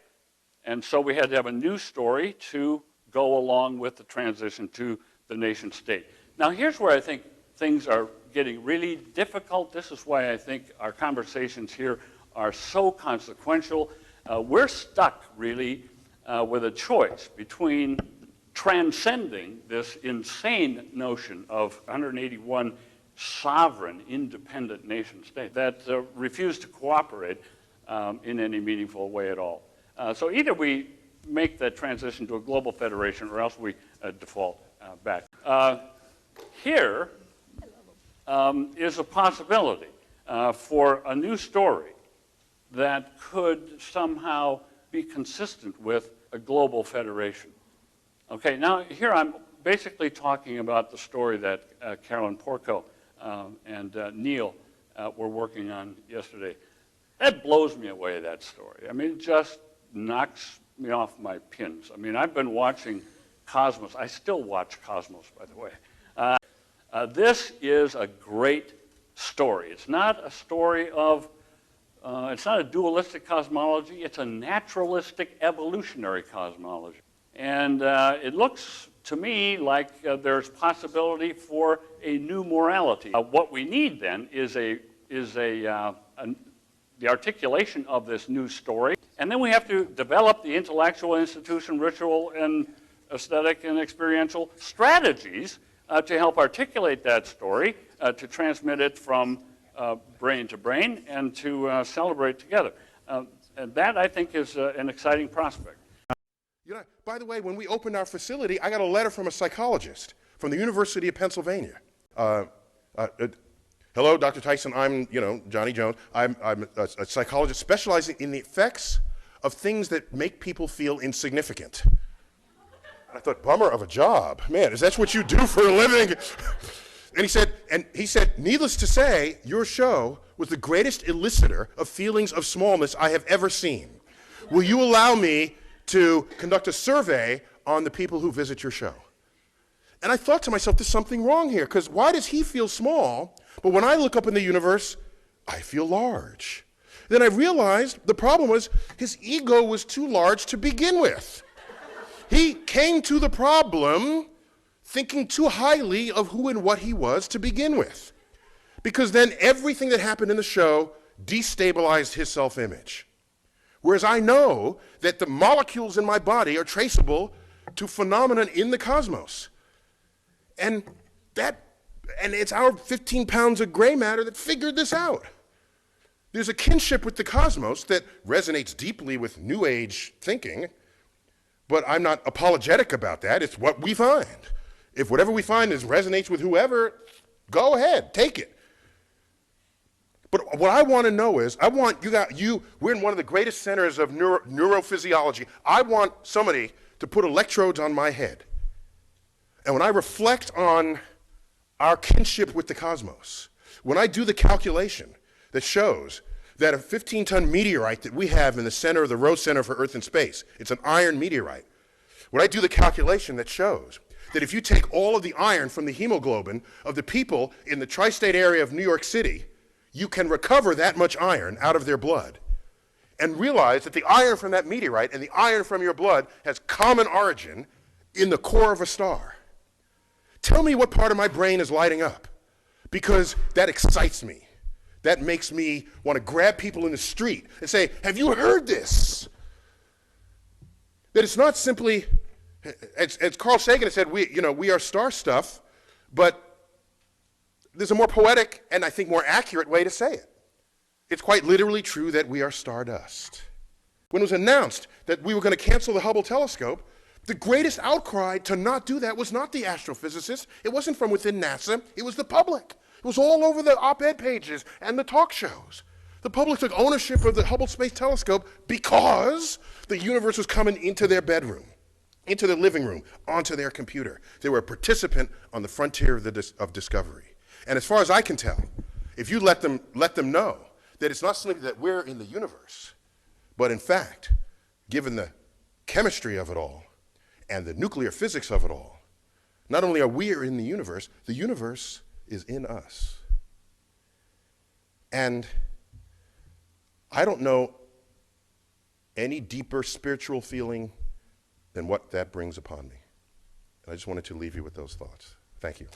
And so we had to have a new story to go along with the transition to the nation state. Now here's where I think things are getting really difficult. This is why I think our conversations here are so consequential. We're stuck really with a choice between transcending this insane notion of 181 sovereign, independent nation states that refuse to cooperate in any meaningful way at all. So either we make that transition to a global federation or else we default back. Here is a possibility for a new story that could somehow be consistent with a global federation. Okay, now here I'm basically talking about the story that Carolyn Porco and Neil were working on yesterday. That blows me away, that story. I mean, it just knocks me off my pins. I mean, I've been watching Cosmos. I still watch Cosmos, by the way. This is a great story. It's not a story of, it's not a dualistic cosmology. It's a naturalistic evolutionary cosmology. And it looks to me like there's possibility for a new morality. What we need then is the articulation of this new story. And then we have to develop the intellectual, institution, ritual, and aesthetic and experiential strategies to help articulate that story, to transmit it from brain to brain, and to celebrate together. And that, I think, is an exciting prospect. You know, by the way, when we opened our facility, I got a letter from a psychologist from the University of Pennsylvania. Hello, Dr. Tyson. I'm, Johnny Jones. I'm a psychologist specializing in the effects of things that make people feel insignificant. I thought, bummer of a job. Man, is that what you do for a living? And he said, needless to say, your show was the greatest elicitor of feelings of smallness I have ever seen. Will you allow me to conduct a survey on the people who visit your show? And I thought to myself, there's something wrong here, because why does he feel small, but when I look up in the universe, I feel large? Then I realized the problem was his ego was too large to begin with. He came to the problem thinking too highly of who and what he was to begin with, because then everything that happened in the show destabilized his self-image. Whereas I know that the molecules in my body are traceable to phenomena in the cosmos. And it's our 15 pounds of gray matter that figured this out. There's a kinship with the cosmos that resonates deeply with New Age thinking, but I'm not apologetic about that. It's what we find. If whatever we find resonates with whoever, go ahead, take it. But what I want to know is, we're in one of the greatest centers of neurophysiology. I want somebody to put electrodes on my head. And when I reflect on our kinship with the cosmos, when I do the calculation that shows that a 15-ton meteorite that we have in the center of the Rose Center for Earth and Space, it's an iron meteorite. When I do the calculation that shows that if you take all of the iron from the hemoglobin of the people in the tri-state area of New York City, you can recover that much iron out of their blood and realize that the iron from that meteorite and the iron from your blood has common origin in the core of a star. Tell me what part of my brain is lighting up, because that excites me. That makes me want to grab people in the street and say, have you heard this? That it's not simply, as Carl Sagan has said, we are star stuff, but there's a more poetic and I think more accurate way to say it. It's quite literally true that we are stardust. When it was announced that we were going to cancel the Hubble telescope, the greatest outcry to not do that was not the astrophysicists. It wasn't from within NASA. It was the public. It was all over the op-ed pages and the talk shows. The public took ownership of the Hubble Space Telescope because the universe was coming into their bedroom, into their living room, onto their computer. They were a participant on the frontier of discovery. And as far as I can tell, if you let them know that it's not simply that we're in the universe, but in fact, given the chemistry of it all and the nuclear physics of it all, not only are we in the universe is in us. And I don't know any deeper spiritual feeling than what that brings upon me. And I just wanted to leave you with those thoughts. Thank you.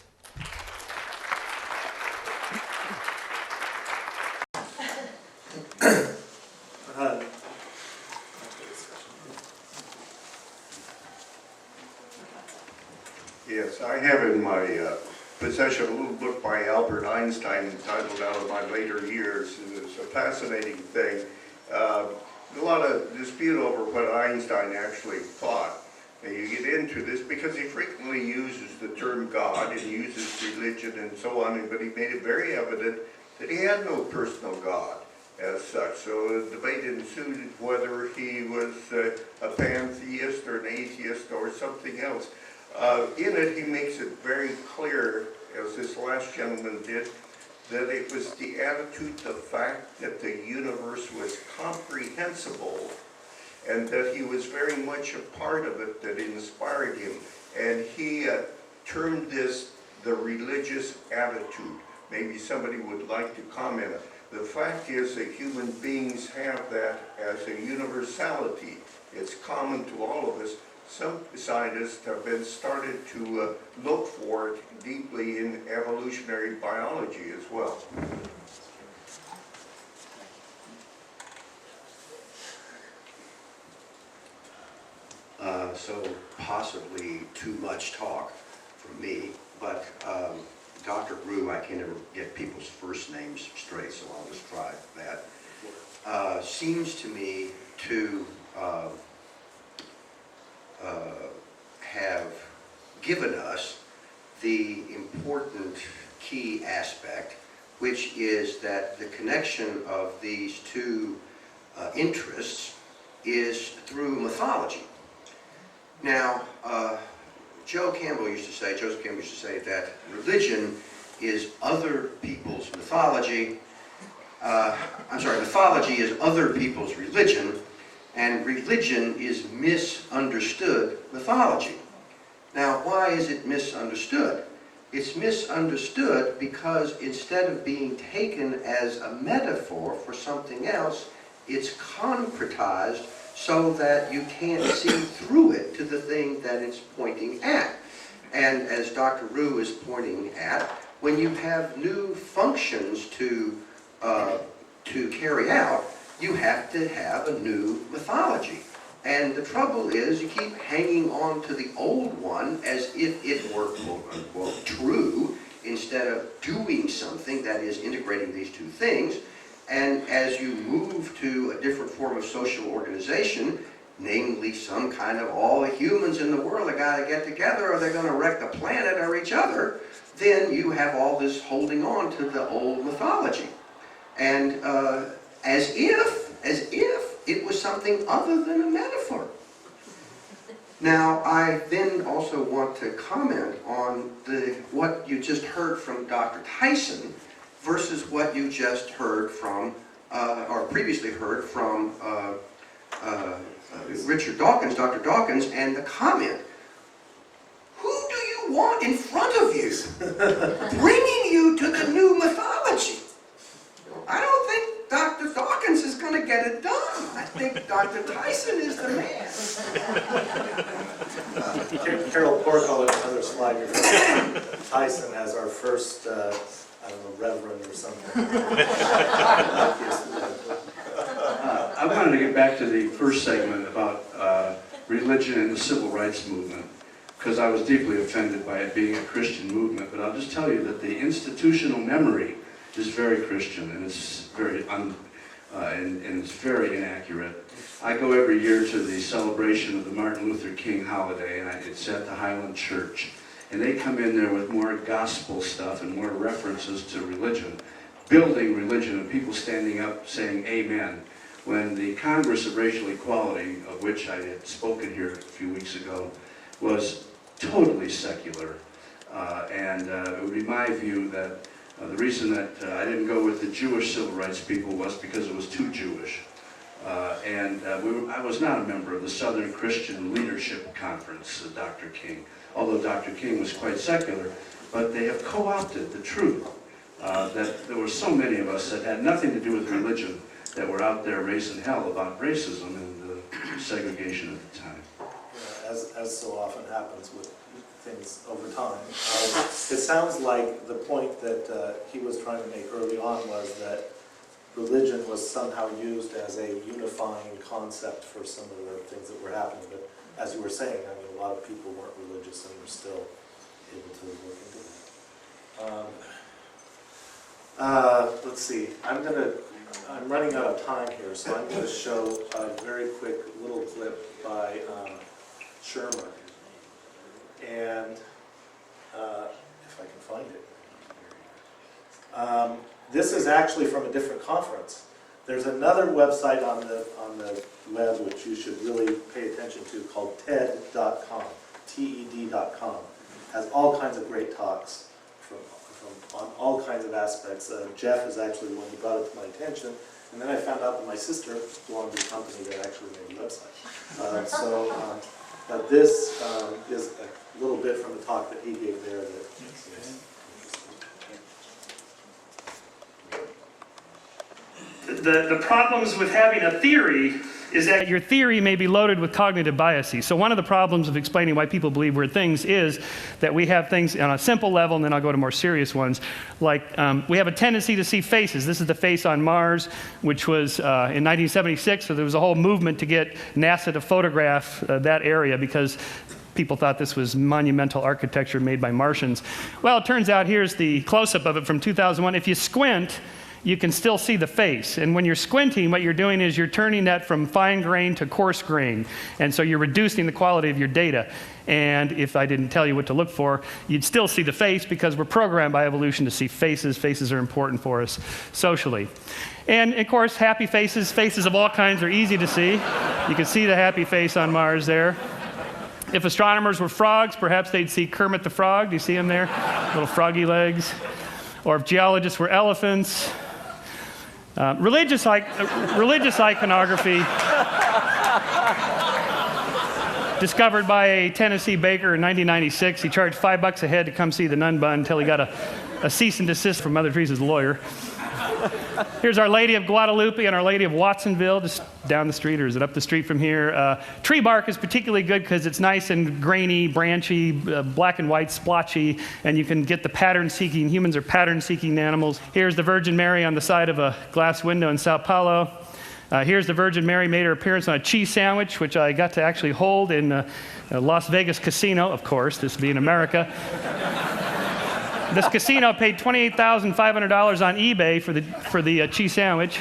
Yes, I have in my possession a little book by Albert Einstein entitled Out of My Later Years. It's a fascinating thing. A lot of dispute over what Einstein actually thought. And you get into this because he frequently uses the term God and uses religion and so on, but he made it very evident that he had no personal God as such. So a debate ensued whether he was a pantheist or an atheist or something else. In it, he makes it very clear, as this last gentleman did, that it was the attitude, the fact that the universe was comprehensible and that he was very much a part of it that inspired him. And he termed this the religious attitude. Maybe somebody would like to comment. The fact is that human beings have that as a universality. It's common to all of us. Some scientists have been started to look for it deeply in evolutionary biology as well. So possibly too much talk from me, but Dr. Rue, I can never get people's first names straight, so I'll just try that. Seems to me to have given us the important key aspect, which is that the connection of these two interests is through mythology. Now, Joseph Campbell used to say that religion is other people's mythology. Mythology is other people's religion, and religion is misunderstood mythology. Now, why is it misunderstood? It's misunderstood because instead of being taken as a metaphor for something else, it's concretized so that you can't see through it to the thing that it's pointing at. And as Dr. Rue is pointing at, when you have new functions to carry out, you have to have a new mythology. And the trouble is you keep hanging on to the old one as if it were quote-unquote true, instead of doing something that is integrating these two things. And as you move to a different form of social organization, namely some kind of all the humans in the world are going to get together or they're going to wreck the planet or each other, then you have all this holding on to the old mythology. And as if it was something other than a metaphor. Now, I then also want to comment on what you just heard from Dr. Tyson versus what you just heard from, or previously heard from Richard Dawkins, Dr. Dawkins, and the comment, who do you want in front of you, bringing you to the new mythology? I don't think Dr. Dawkins is going to get it done. I think Dr. Tyson is the man. Carol Pork on another slide. Tyson as our first, I don't know, reverend or something. I wanted to get back to the first segment about religion and the civil rights movement, because I was deeply offended by it being a Christian movement. But I'll just tell you that the institutional memory is very Christian, and it's very and it's very inaccurate. I go every year to the celebration of the Martin Luther King holiday, and it's at the Highland Church. And they come in there with more gospel stuff and more references to religion. building religion and people standing up saying amen, when the Congress of Racial Equality, of which I had spoken here a few weeks ago, was totally secular. It would be my view that the reason that I didn't go with the Jewish civil rights people was because it was too Jewish. I was not a member of the Southern Christian Leadership Conference, Dr. King, although Dr. King was quite secular, but they have co-opted the truth that there were so many of us that had nothing to do with religion that were out there raising hell about racism and segregation at the time. As so often happens with things over time. It sounds like the point that he was trying to make early on was that religion was somehow used as a unifying concept for some of the things that were happening. But as you were saying, I mean, a lot of people weren't religious and were still able to look into that. Let's see. I'm running out of time here, so I'm going to show a very quick little clip by Shermer. And if I can find it. This is actually from a different conference. There's another website on the web which you should really pay attention to called TED.com, TED.com. Has all kinds of great talks on all kinds of aspects. Jeff is actually the one who brought it to my attention, and then I found out that my sister belonged to a company that actually made the website. But this is a little bit from the talk that he gave there. The problems with having a theory is that your theory may be loaded with cognitive biases. So one of the problems of explaining why people believe weird things is that we have things on a simple level, and then I'll go to more serious ones. Like we have a tendency to see faces. This is the face on Mars, which was in 1976. So there was a whole movement to get NASA to photograph that area because people thought this was monumental architecture made by Martians. Well, it turns out here's the close-up of it from 2001. If you squint, you can still see the face. And when you're squinting, what you're doing is you're turning that from fine grain to coarse grain. And so you're reducing the quality of your data. And if I didn't tell you what to look for, you'd still see the face because we're programmed by evolution to see faces. Faces are important for us socially. And of course, happy faces, faces of all kinds are easy to see. You can see the happy face on Mars there. If astronomers were frogs, perhaps they'd see Kermit the Frog. Do you see him there? Little froggy legs. Or if geologists were elephants. Religious iconography discovered by a Tennessee baker in 1996. He charged $5 a head to come see the nun bun until he got a cease and desist from Mother Teresa's lawyer. Here's Our Lady of Guadalupe and Our Lady of Watsonville, just down the street, or is it up the street from here? Tree bark is particularly good because it's nice and grainy, branchy, black and white, splotchy, and you can get the pattern-seeking. Humans are pattern-seeking animals. Here's the Virgin Mary on the side of a glass window in Sao Paulo. Here's the Virgin Mary made her appearance on a cheese sandwich, which I got to actually hold in a Las Vegas casino, of course, this being America. This casino paid $28,500 on eBay for the cheese sandwich.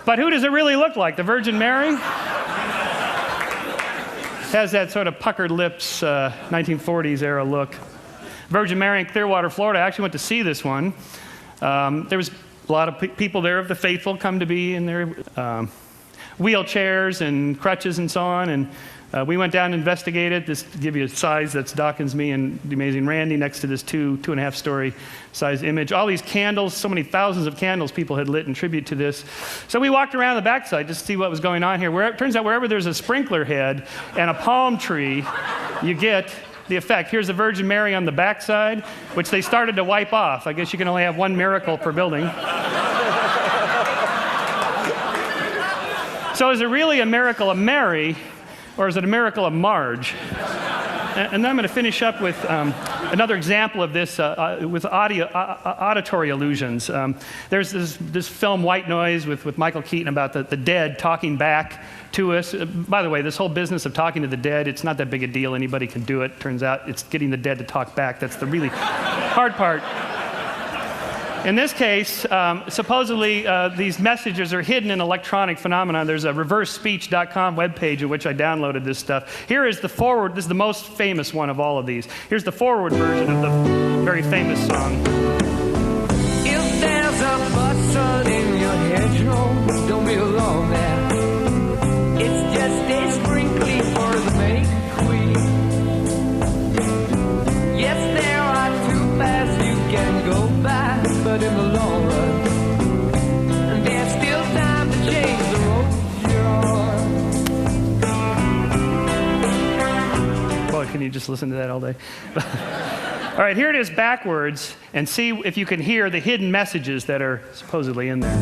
But who does it really look like? The Virgin Mary? Has that sort of puckered lips, 1940s era look. Virgin Mary in Clearwater, Florida. I actually went to see this one. There was a lot of people there of the faithful come to be in their wheelchairs and crutches and so on. And we went down and investigated. This to give you a size, that's Dawkins, me, and the amazing Randy next to this two and a half story size image. All these candles, so many thousands of candles people had lit in tribute to this. So we walked around the backside just to see what was going on here. It turns out wherever there's a sprinkler head and a palm tree, you get the effect. Here's the Virgin Mary on the backside, which they started to wipe off. I guess you can only have one miracle per building. So is it really a miracle of Mary, or is it a miracle of Marge? And then I'm going to finish up with another example of this with auditory illusions. There's this film, White Noise, with Michael Keaton about the dead talking back to us. By the way, this whole business of talking to the dead, it's not that big a deal. Anybody can do it. Turns out it's getting the dead to talk back. That's the really hard part. In this case, supposedly these messages are hidden in electronic phenomena. There's a reversespeech.com webpage in which I downloaded this stuff. Here is the forward. This is the most famous one of all of these. Here's the forward version of the very famous song. know, don't be alone there. It's just a sprinkling for the May Queen. Yes, there are two paths you can go by, but in the long run, there's still time to change the road you're on. Boy, can you just listen to that all day? All right, here it is backwards, and see if you can hear the hidden messages that are supposedly in there.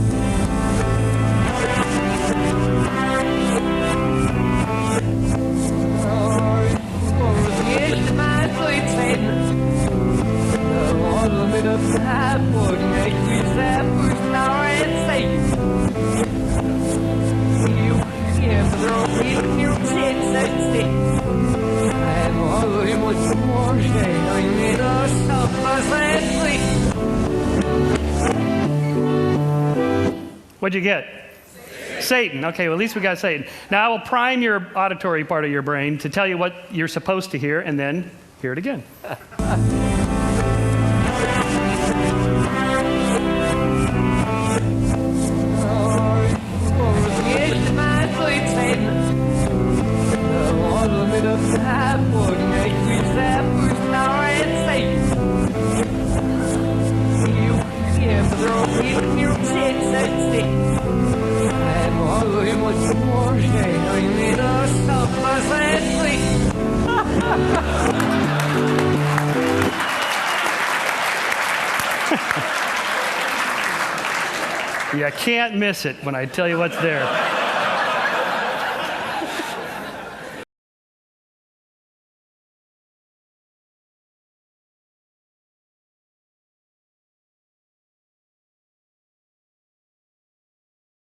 What'd you get? Satan. Okay, well, at least we got Satan. Now I will prime your auditory part of your brain to tell you what you're supposed to hear, and then hear it again. You can't miss it when I tell you what's there.